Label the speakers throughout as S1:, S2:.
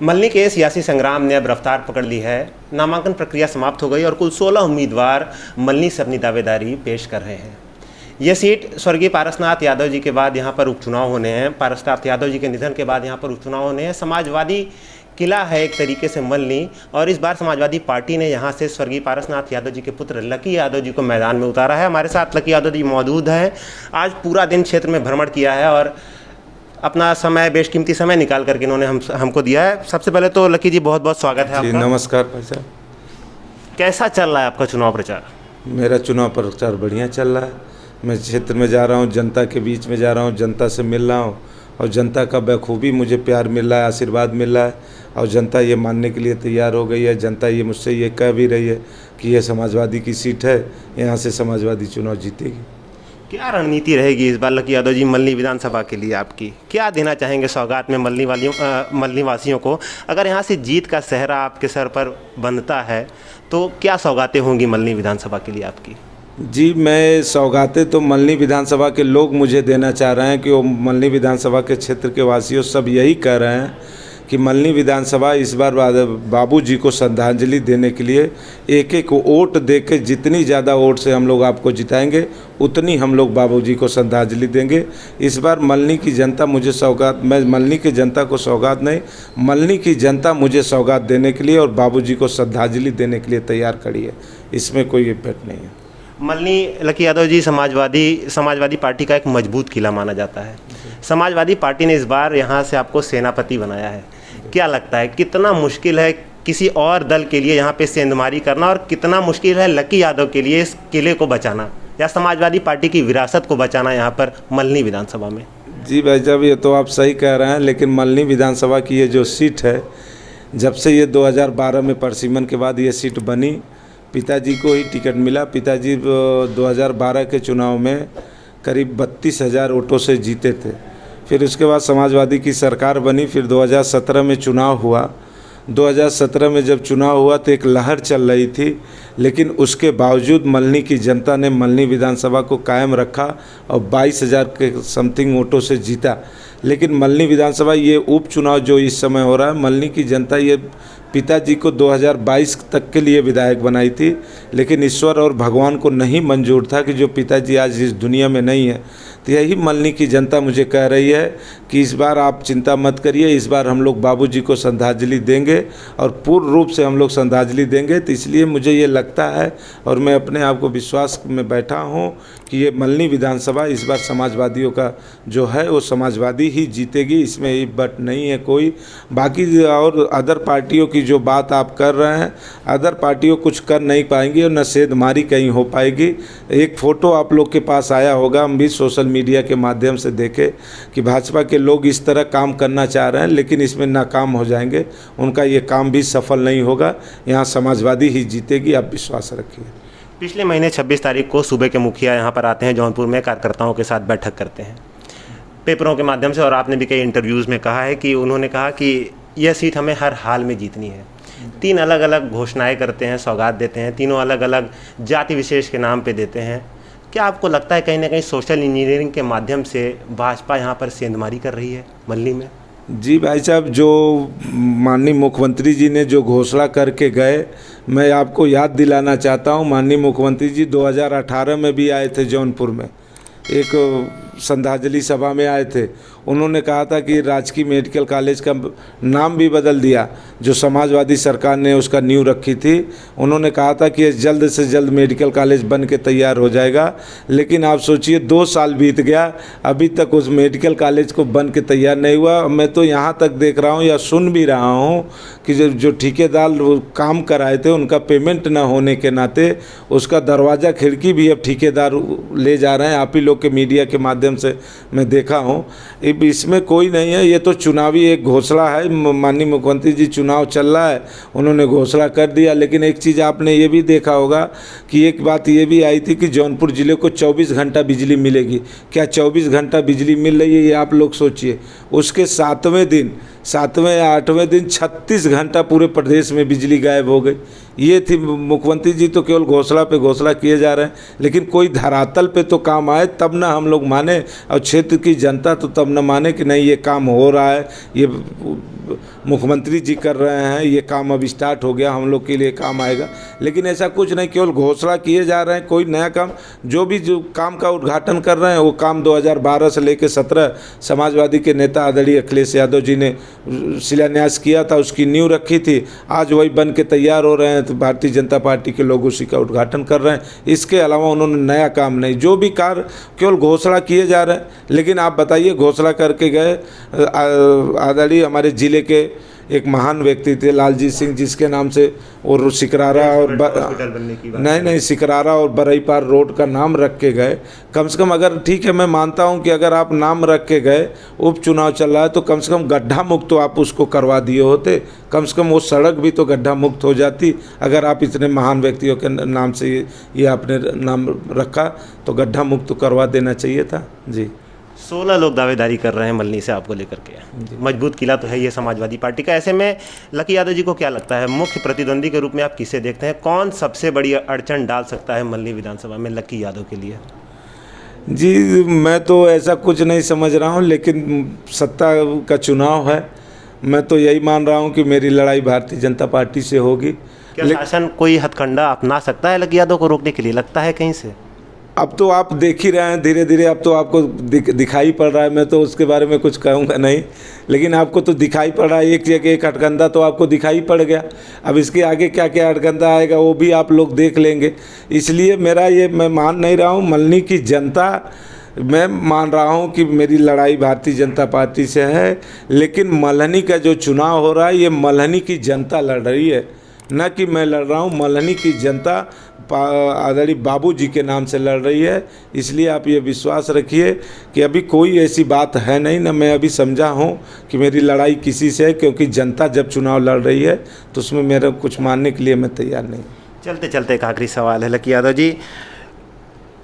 S1: मल्ली के सियासी संग्राम ने अब रफ्तार पकड़ ली है। नामांकन प्रक्रिया समाप्त हो गई और कुल 16 उम्मीदवार मल्ली से अपनी दावेदारी पेश कर रहे हैं। यह सीट स्वर्गीय पारसनाथ यादव जी के बाद यहाँ पर उपचुनाव होने हैं। पारसनाथ यादव जी के निधन के बाद यहाँ पर उपचुनाव होने हैं। समाजवादी किला है एक तरीके से मल्ली, और इस बार समाजवादी पार्टी ने यहाँ से स्वर्गीय पारसनाथ यादव जी के पुत्र लकी यादव जी को मैदान में उतारा है। हमारे साथ लकी यादव जी मौजूद हैं। आज पूरा दिन क्षेत्र में भ्रमण किया है और अपना समय, बेशकीमती समय निकाल करके इन्होंने हमको दिया है। सबसे पहले तो लकी जी बहुत बहुत स्वागत है आपका।
S2: नमस्कार भाई साहब।
S1: कैसा चल रहा है आपका चुनाव प्रचार?
S2: मेरा चुनाव प्रचार बढ़िया चल रहा है। मैं क्षेत्र में जा रहा हूँ, जनता के बीच में जा रहा हूँ, जनता से मिल रहा हूँ और जनता का बखूबी मुझे प्यार मिल रहा है, आशीर्वाद मिल रहा है और जनता ये मानने के लिए तैयार हो गई है। जनता ये मुझसे ये कह भी रही है कि ये समाजवादी की सीट है, यहाँ से समाजवादी चुनाव जीतेगी।
S1: क्या रणनीति रहेगी इस बार लकी यादव जी मल्ली विधानसभा के लिए? आपकी क्या देना चाहेंगे सौगात में मल्ली वासियों को? अगर यहाँ से जीत का सेहरा आपके सर पर बंधता है तो क्या सौगातें होंगी मल्ली विधानसभा के लिए आपकी?
S2: जी, मैं सौगातें तो मल्ली विधानसभा के लोग मुझे देना चाह रहे हैं कि वो मल्ली विधानसभा के क्षेत्र के वासियों सब यही कह रहे हैं कि मल्ली विधानसभा इस बार बाबूजी को श्रद्धांजलि देने के लिए एक एक वोट देके जितनी ज़्यादा वोट से हम लोग आपको जिताएंगे उतनी हम लोग बाबूजी को श्रद्धांजलि देंगे। इस बार मल्ली की जनता मुझे सौगात, मैं मल्ली की जनता को सौगात नहीं, मल्ली की जनता मुझे सौगात देने के लिए और बाबूजी को श्रद्धांजलि देने के लिए तैयार खड़ी है। इसमें कोई इफेक्ट नहीं है।
S1: मल्ली लकी यादव जी समाजवादी पार्टी का एक मजबूत किला माना जाता है। समाजवादी पार्टी ने इस बार यहाँ से आपको सेनापति बनाया है। क्या लगता है कितना मुश्किल है किसी और दल के लिए यहाँ पे सेंधमारी करना, और कितना मुश्किल है लकी यादव के लिए इस किले को बचाना या समाजवादी पार्टी की विरासत को बचाना यहाँ पर मल्ली विधानसभा में?
S2: जी भाई साहब, ये तो आप सही कह रहे हैं, लेकिन मल्ली विधानसभा की ये जो सीट है, जब से ये 2012 में परसिमन के बाद ये सीट बनी, पिताजी को ही टिकट मिला। पिताजी 2012 के चुनाव में करीब 32,000 वोटों से जीते थे। फिर उसके बाद समाजवादी की सरकार बनी, फिर 2017 में चुनाव हुआ। 2017 में जब चुनाव हुआ तो एक लहर चल रही थी, लेकिन उसके बावजूद मल्ली की जनता ने मल्ली विधानसभा को कायम रखा और 22,000 के समथिंग वोटों से जीता। लेकिन मल्ली विधानसभा ये उपचुनाव जो इस समय हो रहा है, मल्ली की जनता ये पिताजी को 2022 तक के लिए विधायक बनाई थी, लेकिन ईश्वर और भगवान को नहीं मंजूर था कि जो पिताजी आज इस दुनिया में नहीं है। तो यही मल्ली की जनता मुझे कह रही है कि इस बार आप चिंता मत करिए, इस बार हम लोग बाबूजी को श्रद्धांजलि देंगे और पूर्ण रूप से हम लोग श्रद्धांजलि देंगे। तो इसलिए मुझे ये लगता है और मैं अपने आप को विश्वास में बैठा हूँ कि ये मल्ली विधानसभा इस बार समाजवादियों का जो है वो समाजवादी ही जीतेगी। इसमें ये बट नहीं है कोई। बाकी और अदर पार्टियों की जो बात आप कर रहे हैं, अदर पार्टियों कुछ कर नहीं पाएंगी और न सेधमारी कहीं हो पाएगी। एक फ़ोटो आप लोग के पास आया होगा, हम भी सोशल मीडिया के माध्यम से देखे कि भाजपा के लोग इस तरह काम करना चाह रहे हैं, लेकिन इसमें नाकाम हो जाएंगे। उनका ये काम भी सफल नहीं होगा। यहाँ समाजवादी ही जीतेगी, आप विश्वास रखिए।
S1: पिछले महीने 26 तारीख को सूबे के मुखिया यहाँ पर आते हैं, जौनपुर में कार्यकर्ताओं के साथ बैठक करते हैं पेपरों के माध्यम से, और आपने भी कई इंटरव्यूज़ में कहा है कि उन्होंने कहा कि यह सीट हमें हर हाल में जीतनी है। 3 अलग अलग घोषणाएं करते हैं, सौगात देते हैं, तीनों अलग अलग जाति विशेष के नाम पे देते हैं। क्या आपको लगता है कहीं ना कहीं सोशल इंजीनियरिंग के माध्यम से भाजपा यहाँ पर सेंधमारी कर रही है मल्ली में?
S2: जी भाई साहब, जो माननीय मुख्यमंत्री जी ने जो घोषणा करके गए, मैं आपको याद दिलाना चाहता हूँ, माननीय मुख्यमंत्री जी 2018 में भी आए थे जौनपुर में, एक श्रद्धांजलि सभा में आए थे। उन्होंने कहा था कि राजकीय मेडिकल कॉलेज का नाम भी बदल दिया, जो समाजवादी सरकार ने उसका नींव रखी थी। उन्होंने कहा था कि जल्द से जल्द मेडिकल कॉलेज बन के तैयार हो जाएगा, लेकिन आप सोचिए 2 साल बीत गया, अभी तक उस मेडिकल कॉलेज को बन के तैयार नहीं हुआ। मैं तो यहाँ तक देख रहा हूँ या सुन भी रहा हूँ कि जो ठेकेदार काम कराए थे उनका पेमेंट ना होने के नाते उसका दरवाज़ा खिड़की भी अब ठेकेदार ले जा रहे हैं। आप ही लोग के मीडिया के माध्यम से मैं देखा हूँ। इसमें कोई नहीं है, ये तो चुनावी एक घोषणा है। माननीय मुख्यमंत्री जी चुनाव चल रहा है, उन्होंने घोषणा कर दिया। लेकिन एक चीज़ आपने ये भी देखा होगा कि एक बात ये भी आई थी कि जौनपुर ज़िले को 24 घंटा बिजली मिलेगी। क्या 24 घंटा बिजली मिल रही है? ये आप लोग सोचिए। उसके 7वें दिन 7वें या 8वें दिन 36 घंटा पूरे प्रदेश में बिजली गायब हो गई। ये थी, मुख्यमंत्री जी तो केवल घोषणा पे घोषणा किए जा रहे हैं, लेकिन कोई धरातल पे तो काम आए तब ना हम लोग माने, और क्षेत्र की जनता तो तब न माने कि नहीं ये काम हो रहा है, ये मुख्यमंत्री जी कर रहे हैं, ये काम अब स्टार्ट हो गया, हम लोग के लिए काम आएगा। लेकिन ऐसा कुछ नहीं, केवल घोषणा किए जा रहे हैं। कोई नया काम, जो काम का उद्घाटन कर रहे हैं वो काम 2012 से लेकर 17 समाजवादी के नेता आदरणीय अखिलेश यादव जी ने शिलान्यास किया था, उसकी नींव रखी थी। आज वही बन के तैयार हो रहे हैं, तो भारतीय जनता पार्टी के लोग उसी का उद्घाटन कर रहे हैं। इसके अलावा उन्होंने नया काम नहीं, जो भी कार्य केवल घोषणा किए जा रहे हैं। लेकिन आप बताइए, घोषणा करके गए आदरणीय हमारे ज़िले के एक महान व्यक्ति थे लालजी सिंह, जिसके नाम से और सिकरारा और नहीं सिकरारा और बरईपार रोड का नाम रख के गए। कम से कम, अगर ठीक है मैं मानता हूं कि अगर आप नाम रख के गए, उपचुनाव चल रहा है, तो कम से कम गड्ढा मुक्त तो आप उसको करवा दिए होते। कम से कम वो सड़क भी तो गड्ढा मुक्त हो जाती। अगर आप इतने महान व्यक्तियों के नाम से ये आपने नाम रखा, तो गड्ढा मुक्त तो करवा देना चाहिए था जी।
S1: 16 लोग दावेदारी कर रहे हैं मल्हनी से आपको लेकर के। मजबूत किला तो है ये समाजवादी पार्टी का। ऐसे में लकी यादव जी को क्या लगता है, मुख्य प्रतिद्वंदी के रूप में आप किसे देखते हैं? कौन सबसे बड़ी अड़चन डाल सकता है मल्हनी विधानसभा में लकी यादव के लिए?
S2: जी, मैं तो ऐसा कुछ नहीं समझ रहा हूँ, लेकिन सत्ता का चुनाव है। मैं तो यही मान रहा हूँ कि मेरी लड़ाई भारतीय जनता पार्टी से होगी।
S1: क्या शासन कोई हथकंडा अपना सकता है लकी यादव को रोकने के लिए, लगता है कहीं से?
S2: अब तो आप देख ही रहे हैं, धीरे धीरे अब तो आपको दिखाई पड़ रहा है। मैं तो उसके बारे में कुछ कहूँगा नहीं, लेकिन आपको तो दिखाई पड़ रहा है। एक जगह एक हटकंदा तो आपको दिखाई पड़ गया। अब इसके आगे क्या क्या हटकंदा आएगा वो भी आप लोग देख लेंगे। इसलिए मैं मान नहीं रहा हूँ मल्हनी की जनता, मैं मान रहा हूँ कि मेरी लड़ाई भारतीय जनता पार्टी से है। लेकिन मल्हनी का जो चुनाव हो रहा है, ये मल्हनी की जनता लड़ रही है, न कि मैं लड़ रहा हूँ। मल्हनी की जनता आदरणीय बाबू जी के नाम से लड़ रही है। इसलिए आप ये विश्वास रखिए कि अभी कोई ऐसी बात है नहीं, ना मैं अभी समझा हूँ कि मेरी लड़ाई किसी से है, क्योंकि जनता जब चुनाव लड़ रही है तो उसमें मेरा कुछ मानने के लिए मैं तैयार नहीं।
S1: चलते चलते एक आखिरी सवाल है लकी यादव जी,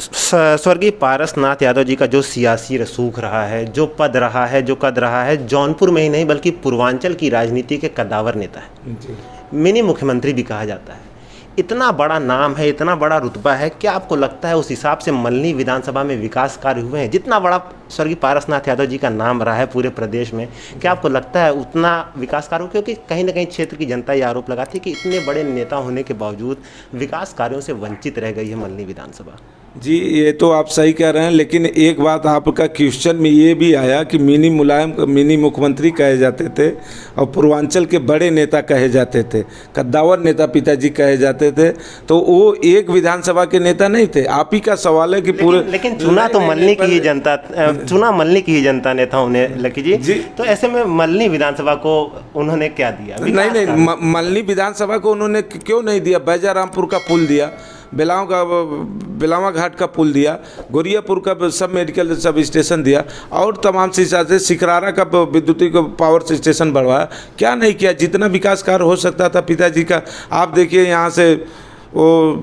S1: स्वर्गीय पारसनाथ यादव जी का जो सियासी रसूख रहा है, जो पद रहा है, जो कद रहा है, जौनपुर में ही नहीं बल्कि पूर्वांचल की राजनीति के कद्दावर नेता है, मिनी मुख्यमंत्री भी कहा जाता है। इतना बड़ा नाम है, इतना बड़ा रुतबा है, क्या आपको लगता है उस हिसाब से मल्हनी विधानसभा में विकास कार्य हुए हैं? जितना बड़ा स्वर्गीय पारसनाथ यादव जी का नाम रहा है पूरे प्रदेश में, क्या आपको लगता है उतना विकास कार्य हो? क्योंकि कहीं ना कहीं क्षेत्र की जनता ये आरोप लगाती है कि इतने बड़े नेता होने के बावजूद विकास कार्यों से वंचित रह गई है मल्हनी विधानसभा।
S2: जी, ये तो आप सही कह रहे हैं, लेकिन एक बात आपका क्वेश्चन में ये भी आया कि मिनी मुख्यमंत्री कहे जाते थे और पूर्वांचल के बड़े नेता कहे जाते थे, कद्दावर नेता पिताजी कहे जाते थे, तो वो एक विधानसभा के नेता नहीं थे। आप ही का सवाल है कि पूरे
S1: लेकिन चुना तो मल्हनी की ही जनता, चुना मल्हनी की ही जनता ने था उन्हें लकी जी। तो ऐसे में मल्हनी विधानसभा को उन्होंने क्या दिया?
S2: नहीं, मल्हनी विधानसभा को उन्होंने क्यों नहीं दिया? बैजारामपुर का पुल दिया, बेलावा घाट का पुल दिया, गोरियापुर का सब मेडिकल सब स्टेशन दिया, और तमाम चीज़ों से सिकरारा का विद्युतीय पावर स्टेशन बढ़वाया। क्या नहीं किया? जितना विकास कार्य हो सकता था पिताजी का, आप देखिए यहाँ से वो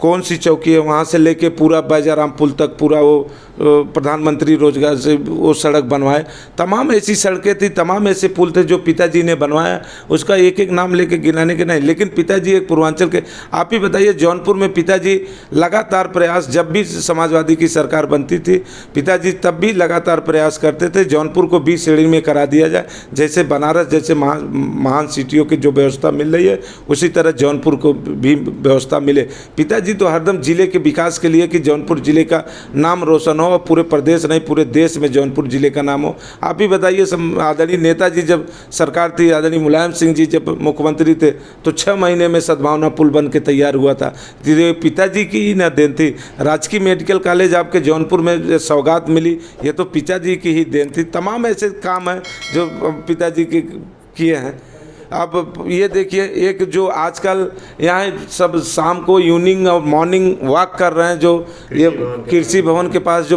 S2: कौन सी चौकी है, वहाँ से लेके पूरा बैजाराम पुल तक पूरा वो प्रधानमंत्री रोजगार से वो सड़क बनवाए। तमाम ऐसी सड़कें थी, तमाम ऐसे पुल थे जो पिताजी ने बनवाया। उसका एक एक नाम लेके गिनाने के नहीं, लेकिन पिताजी एक पूर्वांचल के, आप ही बताइए, जौनपुर में पिताजी लगातार प्रयास, जब भी समाजवादी की सरकार बनती थी पिताजी तब भी लगातार प्रयास करते थे जौनपुर को 20 श्रेणी में करा दिया जाए। जैसे बनारस जैसे महान सिटियों की जो व्यवस्था मिल रही है, उसी तरह जौनपुर को भी व्यवस्था मिले। पिताजी तो हरदम जिले के विकास के लिए कि जौनपुर जिले का नाम रोशन हो, और पूरे प्रदेश नहीं पूरे देश में जौनपुर जिले का नाम हो। आप ही बताइए, आदरणीय नेताजी जब सरकार थी, आदरणीय मुलायम सिंह जी जब मुख्यमंत्री थे, तो 6 महीने में सद्भावना पुल बन के तैयार हुआ था। पिताजी की ही न देन थी। राजकीय मेडिकल कॉलेज आपके जौनपुर में सौगात मिली, ये तो पिताजी की ही देन थी। तमाम ऐसे काम हैं जो पिताजी के किए हैं। अब ये देखिए, एक जो आजकल यहाँ सब शाम को इवनिंग और मॉर्निंग वॉक कर रहे हैं, जो ये कृषि भवन के पास जो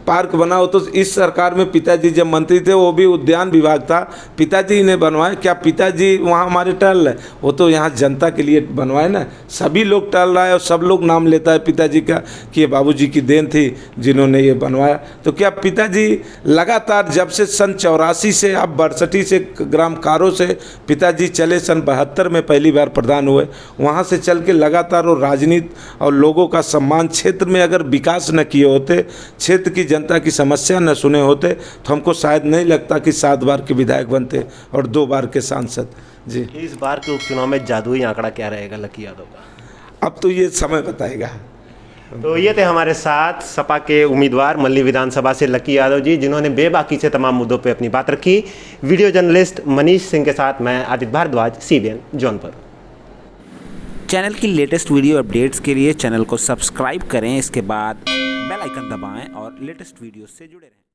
S2: पार्क बना हो, तो इस सरकार में पिताजी जब मंत्री थे वो भी उद्यान विभाग था, पिताजी ने बनवाए। क्या पिताजी वहाँ हमारे टहल रहे? वो तो यहाँ जनता के लिए बनवाए ना। सभी लोग टहल रहा है और सब लोग नाम लेता है पिताजी का कि ये बाबूजी की देन थी जिन्होंने ये बनवाया। तो क्या पिताजी लगातार जब से सन 84 से अब 62 से ग्राम कारो से पिताजी चले, सन 72 में पहली बार प्रधान हुए, वहाँ से चल के लगातार वो राजनीति और लोगों का सम्मान, क्षेत्र में अगर विकास न किए होते, क्षेत्र की जनता की समस्या न सुने होते, तो हमको शायद नहीं लगता कि 7 बार के विधायक बनते और 2 बार के सांसद। जी,
S1: इस बार के उपचुनाव में जादुई आंकड़ा क्या रहेगा लकी यादव का?
S2: अब तो ये समय बताएगा।
S1: तो ये थे हमारे साथ सपा के उम्मीदवार मल्ली विधानसभा से लकी यादव जी, जिन्होंने बेबाकी से तमाम मुद्दों पे अपनी बात रखी। वीडियो जर्नलिस्ट मनीष सिंह के साथ मैं आदित्य भारद्वाज, CBN जौनपुर।
S3: चैनल की लेटेस्ट वीडियो अपडेट्स के लिए चैनल को सब्सक्राइब करें, इसके बाद बेल आइकन दबाएं और लेटेस्ट वीडियो से जुड़े रहें।